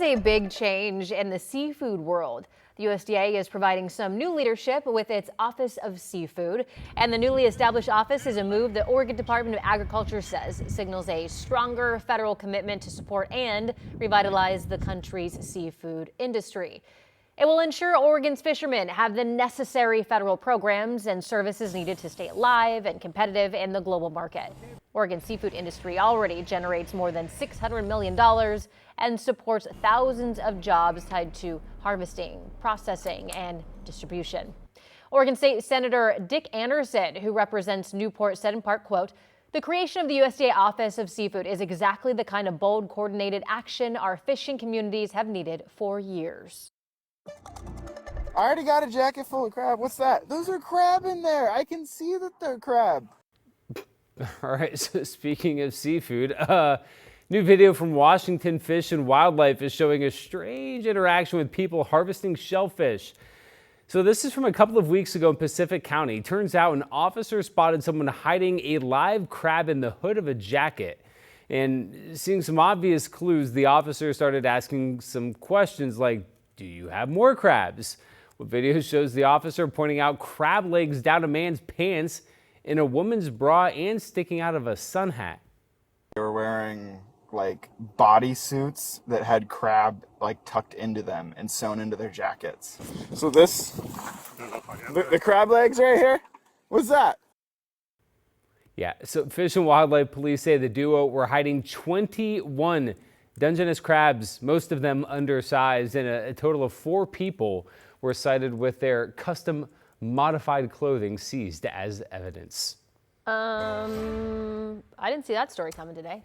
A big change in the seafood world. The USDA is providing some new leadership with its Office of Seafood, and the newly established office is a move the Oregon Department of Agriculture says signals a stronger federal commitment to support and revitalize the country's seafood industry. It will ensure Oregon's fishermen have the necessary federal programs and services needed to stay alive and competitive in the global market. Oregon's seafood industry already generates more than $600 million and supports thousands of jobs tied to harvesting, processing, and distribution. Oregon State Senator Dick Anderson, who represents Newport, said in part, quote, "The creation of the USDA Office of Seafood is exactly the kind of bold, coordinated action our fishing communities have needed for years." I already got a jacket full of crab. What's that? Those are crab in there. I can see that they're crab. All right, so speaking of seafood, new video from Washington Fish and Wildlife is showing a strange interaction with people harvesting shellfish. So this is from a couple of weeks ago in Pacific County. Turns out an officer spotted someone hiding a live crab in the hood of a jacket. And seeing some obvious clues, the officer started asking some questions like, "Do you have more crabs?" What video shows the officer pointing out crab legs down a man's pants, in a woman's bra, and sticking out of a sun hat. They were wearing like bodysuits that had crab like tucked into them and sewn into their jackets. So the crab legs right here, what's that? Yeah, so Fish and Wildlife Police say the duo were hiding 21 Dungeness crabs, most of them undersized, and a total of 4 people were cited with their custom modified clothing seized as evidence. I didn't see that story coming today.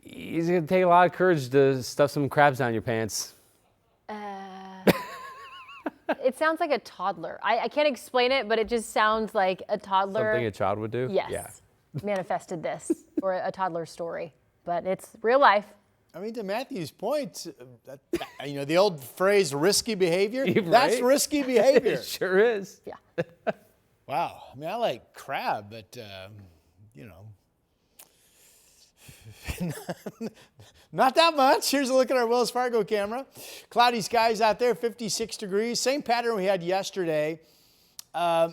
It's going to take a lot of courage to stuff some crabs down your pants. It sounds like a toddler. I can't explain it, but it just sounds like a toddler. Something a child would do? Yes. Yeah. Manifested this, or a toddler story, but it's real life. I mean, to Matthew's point, the old phrase, risky behavior, Right? That's risky behavior. It sure is. Yeah. Wow. I mean, I like crab, but, not that much. Here's a look at our Wells Fargo camera. Cloudy skies out there, 56 degrees. Same pattern we had yesterday.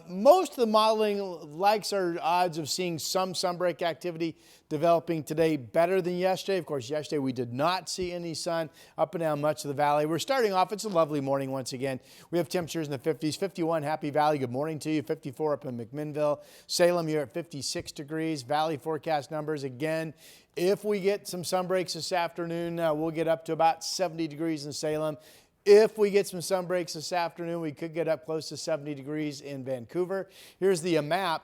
Most of the modeling likes our odds of seeing some sunbreak activity developing today better than yesterday. Of course, yesterday we did not see any sun up and down much of the valley. We're starting off. It's a lovely morning once again. We have temperatures in the 50s. 51 Happy Valley. Good morning to you. 54 up in McMinnville. Salem, you're at 56 degrees. Valley forecast numbers again. If we get some sunbreaks this afternoon, we'll get up to about 70 degrees in Salem. If we get some sunbreaks this afternoon, we could get up close to 70 degrees in Vancouver. Here's the map.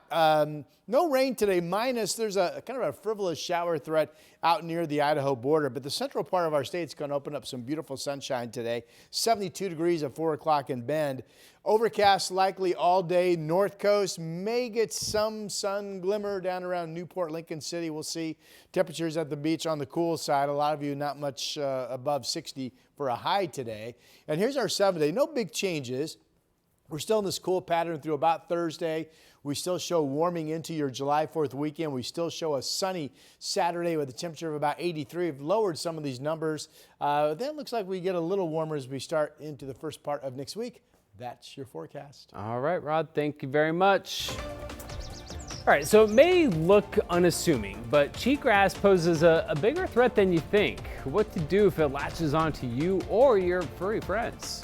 No rain today, minus there's a kind of a frivolous shower threat out near the Idaho border, but the central part of our state is going to open up some beautiful sunshine today. 72 degrees at 4 o'clock in Bend. Overcast likely all day. North Coast may get some sun glimmer down around Newport, Lincoln City. We'll see. Temperatures at the beach on the cool side. A lot of you not much above 60 for a high today. And here's our 7-day. No big changes. We're still in this cool pattern through about Thursday. We still show warming into your July 4th weekend. We still show a sunny Saturday with a temperature of about 83. We've lowered some of these numbers. Then it looks like we get a little warmer as we start into the first part of next week. That's your forecast. All right, Rod, thank you very much. All right, so it may look unassuming, but cheatgrass poses a bigger threat than you think. What to do if it latches onto you or your furry friends.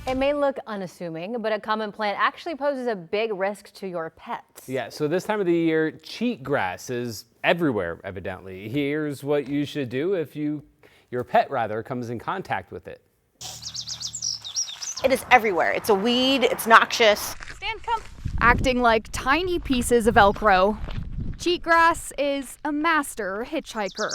It may look unassuming, but a common plant actually poses a big risk to your pets. Yeah, so this time of the year, cheatgrass is everywhere, evidently. Here's what you should do if your pet comes in contact with it. It is everywhere. It's a weed, it's noxious. Stand come. Acting like tiny pieces of Velcro, cheatgrass is a master hitchhiker,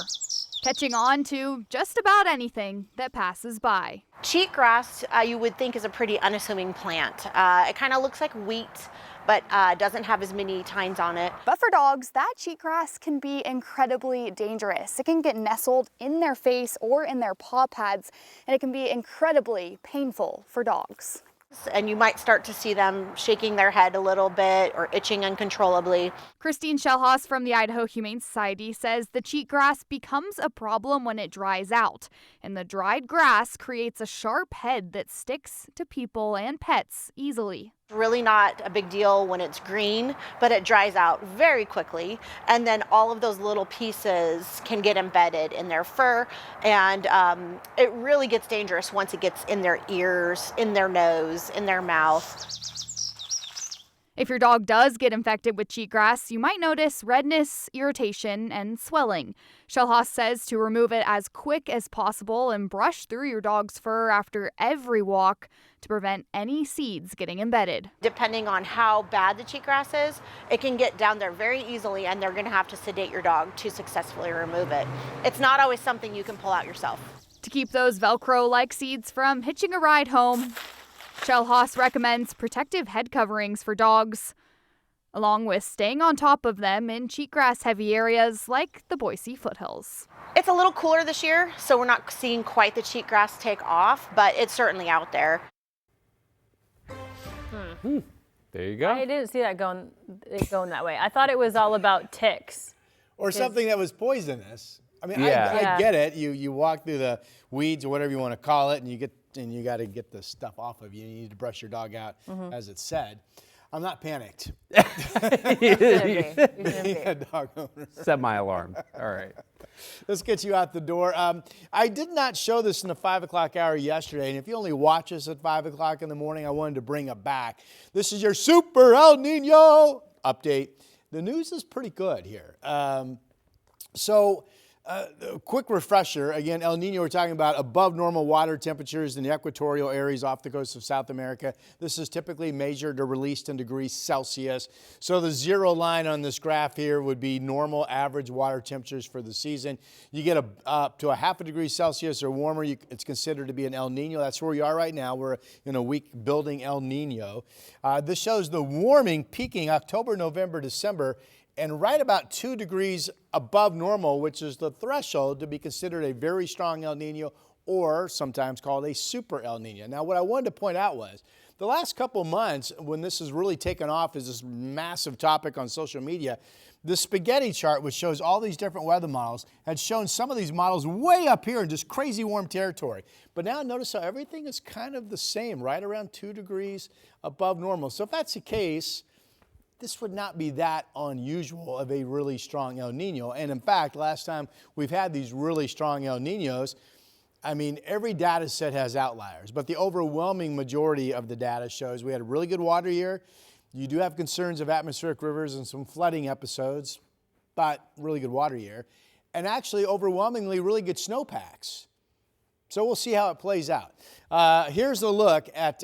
catching on to just about anything that passes by. Cheatgrass, you would think, is a pretty unassuming plant. It kind of looks like wheat, but doesn't have as many tines on it. But for dogs, that cheatgrass can be incredibly dangerous. It can get nestled in their face or in their paw pads, and it can be incredibly painful for dogs. And you might start to see them shaking their head a little bit or itching uncontrollably. Christine Schellhaus from the Idaho Humane Society says the cheatgrass becomes a problem when it dries out, and the dried grass creates a sharp head that sticks to people and pets easily. Really not a big deal when it's green, but it dries out very quickly, and then all of those little pieces can get embedded in their fur, and it really gets dangerous once it gets in their ears, in their nose, in their mouth. If your dog does get infected with cheatgrass, you might notice redness, irritation, and swelling. Schellhaus says to remove it as quick as possible and brush through your dog's fur after every walk to prevent any seeds getting embedded. Depending on how bad the cheatgrass is, it can get down there very easily, and they're going to have to sedate your dog to successfully remove it. It's not always something you can pull out yourself. To keep those Velcro-like seeds from hitching a ride home, Schellhaus recommends protective head coverings for dogs, along with staying on top of them in cheatgrass-heavy areas like the Boise foothills. It's a little cooler this year, so we're not seeing quite the cheatgrass take off, but it's certainly out there. There you go. I didn't see that going that way. I thought it was all about ticks. Or something that was poisonous. I mean, Yeah. I get it. You walk through the weeds or whatever you want to call it, and you got to get the stuff off of you. You need to brush your dog out, as it said. I'm not panicked. You shouldn't be. Yeah, dog owner. Semi-alarmed. All right. Let's get you out the door. I did not show this in the 5 o'clock hour yesterday, and if you only watch us at 5 o'clock in the morning, I wanted to bring it back. This is your Super El Nino update. The news is pretty good here. A quick refresher, again, El Nino, we're talking about above normal water temperatures in the equatorial areas off the coast of South America. This is typically measured or released in degrees Celsius. So the zero line on this graph here would be normal average water temperatures for the season. You get up to a half a degree Celsius or warmer, it's considered to be an El Nino. That's where we are right now. We're in a week building El Nino. This shows the warming peaking October, November, December, and right about 2 degrees above normal, which is the threshold to be considered a very strong El Nino, or sometimes called a super El Nino. Now, what I wanted to point out was the last couple months, when this has really taken off as this massive topic on social media, the spaghetti chart, which shows all these different weather models, had shown some of these models way up here in just crazy warm territory. But now notice how everything is kind of the same, right around 2 degrees above normal. So if that's the case, this would not be that unusual of a really strong El Nino. And in fact, last time we've had these really strong El Ninos, I mean, every data set has outliers, but the overwhelming majority of the data shows we had a really good water year. You do have concerns of atmospheric rivers and some flooding episodes, but really good water year. And actually, overwhelmingly, really good snowpacks. So we'll see how it plays out. Here's a look at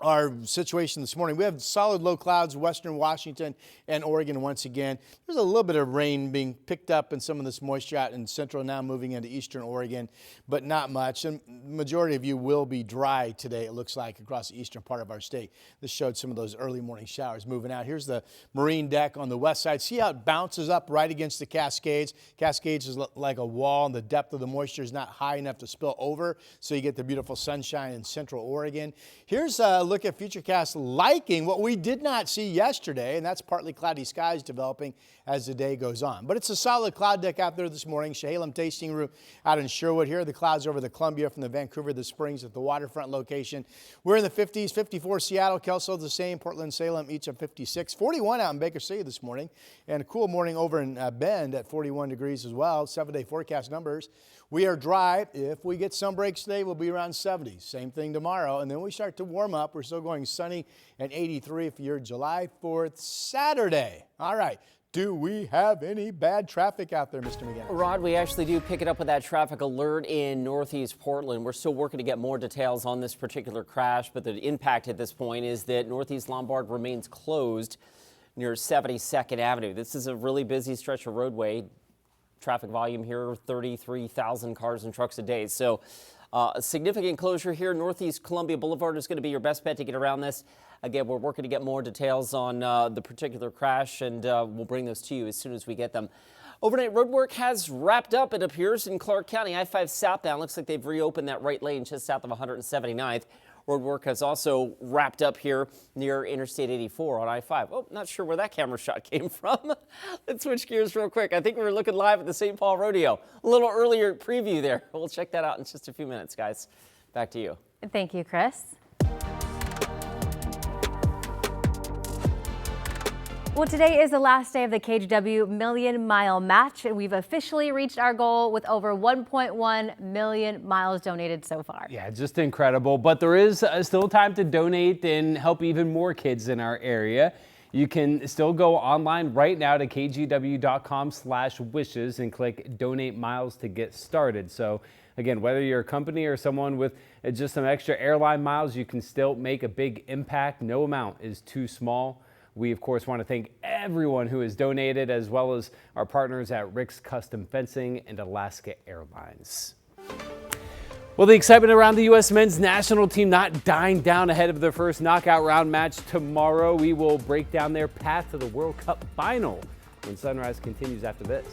our situation this morning. We have solid low clouds, western Washington and Oregon once again. There's a little bit of rain being picked up in some of this moisture out in central, now moving into eastern Oregon, but not much. And majority of you will be dry today, it looks like, across the eastern part of our state. This showed some of those early morning showers moving out. Here's the marine deck on the west side. See how it bounces up right against the Cascades? Cascades is like a wall, and the depth of the moisture is not high enough to spill over, so you get the beautiful sunshine in central Oregon. Here's a look at Futurecast liking what we did not see yesterday, and that's partly cloudy skies developing as the day goes on. But it's a solid cloud deck out there this morning. Chehalem Tasting Room out in Sherwood. Here are the clouds over the Columbia from the Vancouver, the Springs at the waterfront location. We're in the 50s, 54 Seattle, Kelso the same, Portland, Salem each at 56, 41 out in Baker City this morning, and a cool morning over in Bend at 41 degrees as well. 7-day forecast numbers. We are dry. If we get some breaks today, we'll be around 70. Same thing tomorrow. And then we start to warm up. We're still going sunny and 83 for your July 4th Saturday. All right. Do we have any bad traffic out there, Mr. McGinnis? Rod, we actually do pick it up with that traffic alert in Northeast Portland. We're still working to get more details on this particular crash, but the impact at this point is that Northeast Lombard remains closed near 72nd Avenue. This is a really busy stretch of roadway. Traffic volume here, 33,000 cars and trucks a day. So a significant closure here. Northeast Columbia Boulevard is going to be your best bet to get around this. Again, we're working to get more details on the particular crash, and we'll bring those to you as soon as we get them. Overnight road work has wrapped up, it appears, in Clark County. I-5 southbound looks like they've reopened that right lane just south of 179th. Road work has also wrapped up here near Interstate 84 on I-5. Oh, not sure where that camera shot came from. Let's switch gears real quick. I think we were looking live at the St. Paul Rodeo. A little earlier preview there. We'll check that out in just a few minutes, guys. Back to you. Thank you, Chris. Well, today is the last day of the KGW Million Mile Match, and we've officially reached our goal with over 1.1 million miles donated so far. Yeah, just incredible. But there is still time to donate and help even more kids in our area. You can still go online right now to kgw.com/wishes and click Donate Miles to get started. So again, whether you're a company or someone with just some extra airline miles, you can still make a big impact. No amount is too small. We, of course, want to thank everyone who has donated, as well as our partners at Rick's Custom Fencing and Alaska Airlines. Well, the excitement around the U.S. men's national team not dying down ahead of their first knockout round match tomorrow. We will break down their path to the World Cup final when Sunrise continues after this.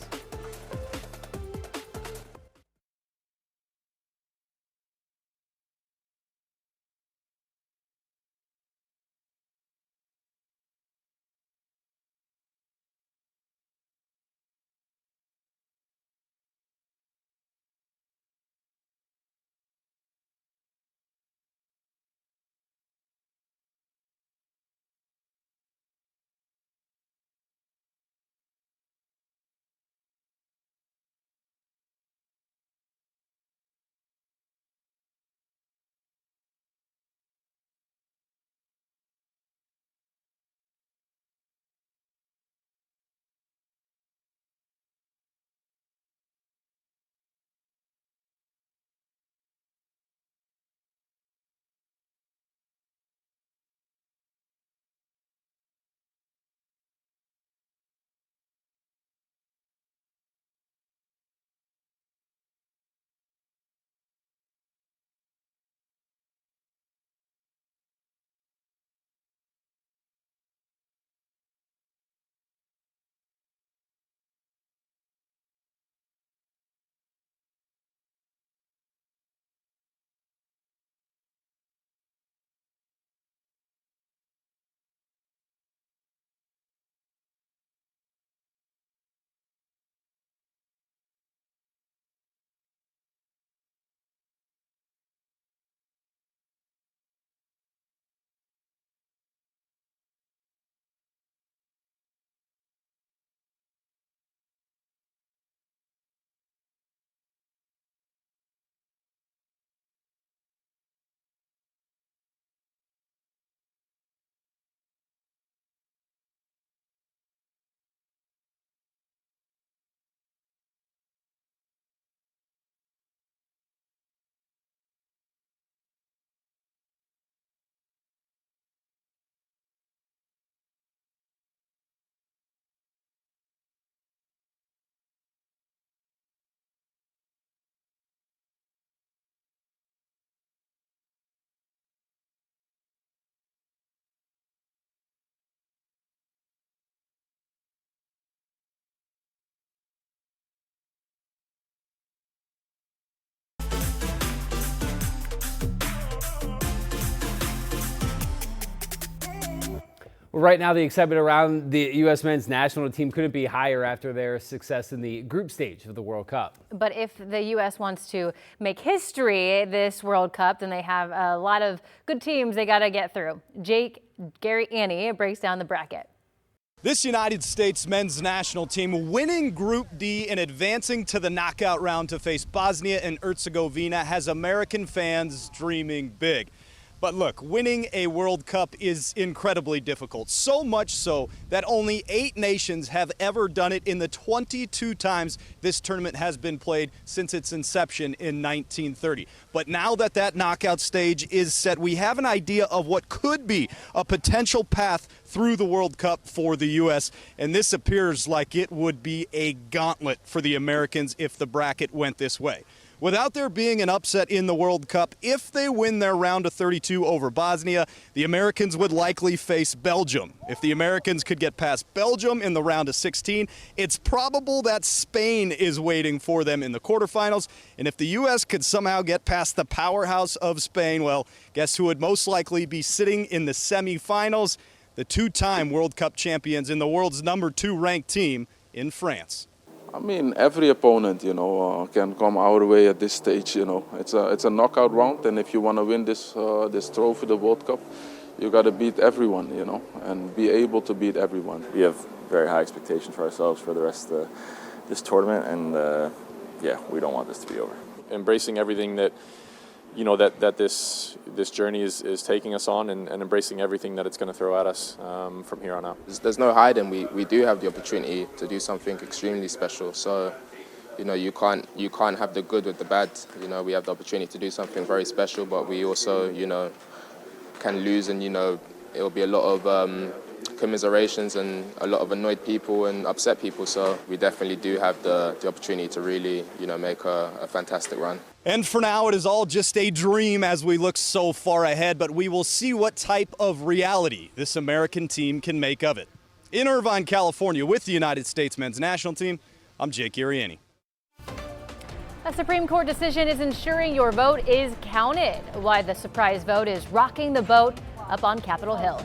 Well, right now, the excitement around the U.S. men's national team couldn't be higher after their success in the group stage of the World Cup. But if the U.S. wants to make history this World Cup, then they have a lot of good teams they got to get through. Jake Annie breaks down the bracket. This United States men's national team winning Group D and advancing to the knockout round to face Bosnia and Herzegovina has American fans dreaming big. But look, winning a World Cup is incredibly difficult, so much so that only 8 nations have ever done it in the 22 times this tournament has been played since its inception in 1930. But now that that knockout stage is set, we have an idea of what could be a potential path through the World Cup for the U.S., and this appears like it would be a gauntlet for the Americans if the bracket went this way. Without there being an upset in the World Cup, if they win their round of 32 over Bosnia, the Americans would likely face Belgium. If the Americans could get past Belgium in the round of 16, it's probable that Spain is waiting for them in the quarterfinals. And if the U.S. could somehow get past the powerhouse of Spain, well, guess who would most likely be sitting in the semifinals? The 2-time World Cup champions in the world's #2 ranked team in France. I mean, every opponent, can come our way at this stage. It's a knockout round, and if you want to win this trophy, the World Cup, you got to beat everyone, and be able to beat everyone. We have very high expectations for ourselves for the rest of this tournament, and yeah, we don't want this to be over. Embracing everything that that this journey is taking us on, and embracing everything that it's going to throw at us from here on out. There's no hiding. We do have the opportunity to do something extremely special. So, you can't have the good with the bad. We have the opportunity to do something very special, but we also, can lose, and it'll be a lot of commiserations and a lot of annoyed people and upset people. So we definitely do have the opportunity to really, make a fantastic run. And for now, it is all just a dream as we look so far ahead, but we will see what type of reality this American team can make of it. In Irvine, California, with the United States men's national team, I'm Jake Iriani. A Supreme Court decision is ensuring your vote is counted. Why the surprise vote is rocking the boat up on Capitol Hill.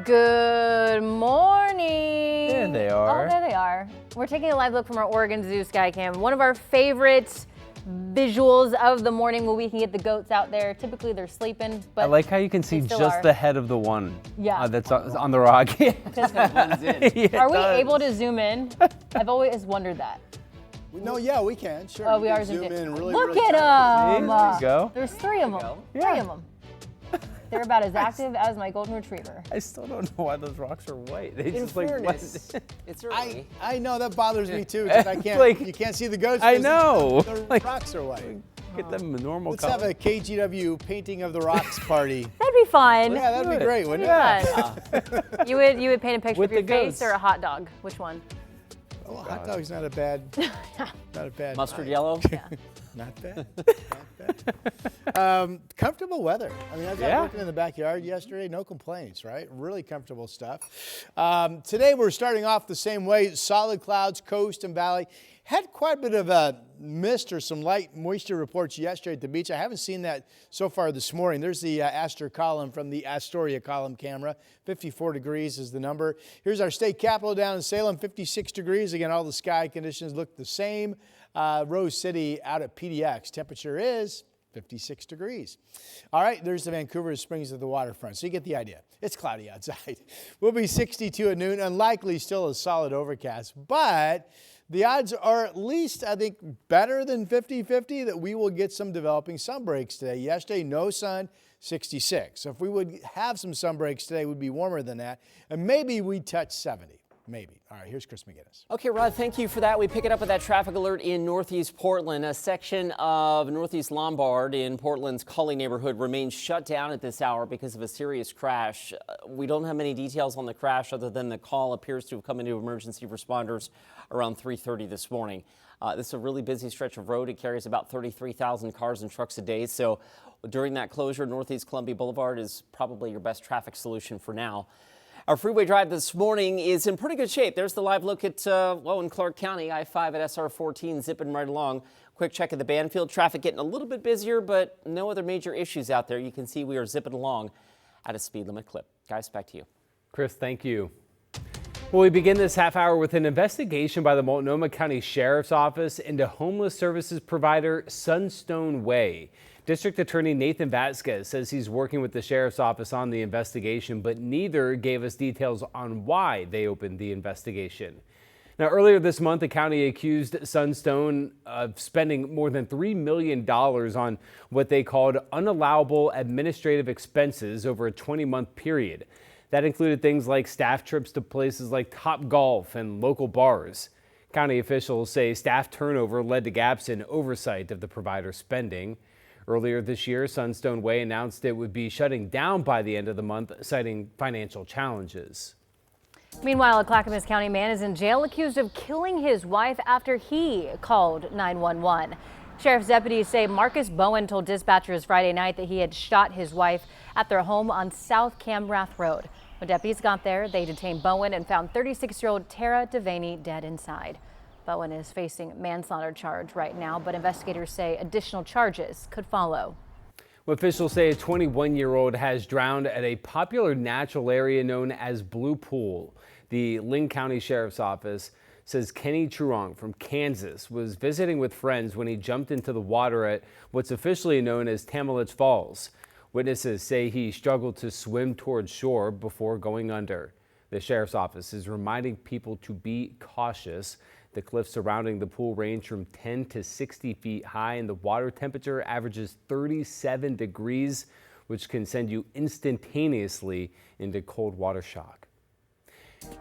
Good morning. There they are. Oh, there they are. We're taking a live look from our Oregon Zoo Skycam. One of our favorite visuals of the morning where we can get the goats out there. Typically they're sleeping, but I like how you can see they still just are. the head of the one that's Yeah. on the rock. Yeah, Are we does. able to zoom in? I've always wondered that. No, yeah, we can. Sure. Oh, we can are zoom zoomed in. in really, Look really at tight. them. There you go. There's three of them. Three of them. They're about as active as my golden retriever. I still don't know why those rocks are white. They In just like fairness, it's early. I know that bothers me too because I can't. Like, you can't see the goats. I because know. The Like, rocks are white. Get them a normal Let's color. have a KGW painting of the rocks party. That'd be fun. Yeah, that'd be great, wouldn't it? Fun. You would paint a picture With of your the face goats. or a hot dog? Which one? Oh, hot dog's not a bad. Not a bad. Mustard yellow? Not bad. Not bad. Comfortable weather. I mean, I was out working in the backyard yesterday. No complaints, right? Really comfortable stuff. Today we're starting off the same way. Solid clouds, coast and valley. Had quite a bit of a mist or some light moisture reports yesterday at the beach. I haven't seen that so far this morning. There's the Astor column from the Astoria column camera. 54 degrees is the number. Here's our state capital down in Salem, 56 degrees. Again, all the sky conditions look the same. Rose City out at PDX. Temperature is 56 degrees. All right, there's the Vancouver Springs at the waterfront. So you get the idea. It's cloudy outside. We'll be 62 at noon. Unlikely still a solid overcast, but the odds are at least, I think, better than 50-50 that we will get some developing sun breaks today. Yesterday, no sun, 66. So if we would have some sun breaks today, it would be warmer than that. And maybe we'd touch 70. Maybe. All right, here's Chris McGinnis. Okay, Rod, thank you for that. We pick it up with that traffic alert in Northeast Portland. A section of Northeast Lombard in Portland's Cully neighborhood remains shut down at this hour because of a serious crash. We don't have many details on the crash other than the call appears to have come into emergency responders around 3:30 this morning. This is a really busy stretch of road. It carries about 33,000 cars and trucks a day. So during that closure, Northeast Columbia Boulevard is probably your best traffic solution for now. Our freeway drive this morning is in pretty good shape. There's the live look at, in Clark County, I-5 at SR 14 zipping right along. Quick check of the Banfield traffic getting a little bit busier, but no other major issues out there. You can see we are zipping along at a speed limit clip. Guys, back to you. Chris, thank you. Well, we begin this half hour with an investigation by the Multnomah County Sheriff's Office into homeless services provider Sunstone Way. District Attorney Nathan Vasquez says he's working with the Sheriff's Office on the investigation, but neither gave us details on why they opened the investigation. Now, earlier this month, the county accused Sunstone of spending more than $3 million on what they called unallowable administrative expenses over a 20-month period. That included things like staff trips to places like Topgolf and local bars. County officials say staff turnover led to gaps in oversight of the provider's spending. Earlier this year, Sunstone Way announced it would be shutting down by the end of the month, citing financial challenges. Meanwhile, a Clackamas County man is in jail accused of killing his wife after he called 911. Sheriff's deputies say Marcus Bowen told dispatchers Friday night that he had shot his wife at their home on South Camrath Road. When deputies got there, they detained Bowen and found 36-year-old Tara Devaney dead inside. Bowen is facing manslaughter charge right now, but investigators say additional charges could follow. Officials say a 21-year-old has drowned at a popular natural area known as Blue Pool. The Linn County Sheriff's Office says Kenny Truong from Kansas was visiting with friends when he jumped into the water at what's officially known as Tamalich Falls. Witnesses say he struggled to swim towards shore before going under. The Sheriff's Office is reminding people to be cautious. The cliffs surrounding the pool range from 10 to 60 feet high, and the water temperature averages 37 degrees, which can send you instantaneously into cold water shock.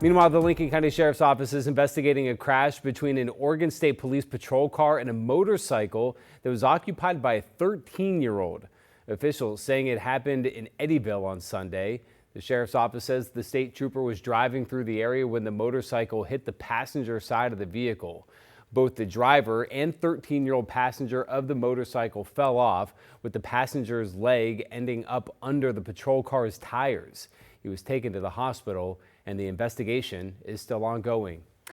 Meanwhile, the Lincoln County Sheriff's Office is investigating a crash between an Oregon State Police patrol car and a motorcycle that was occupied by a 13-year-old. Officials saying it happened in Eddyville on Sunday. The Sheriff's Office says the state trooper was driving through the area when the motorcycle hit the passenger side of the vehicle. Both the driver and 13-year-old passenger of the motorcycle fell off, with the passenger's leg ending up under the patrol car's tires. He was taken to the hospital, and the investigation is still ongoing.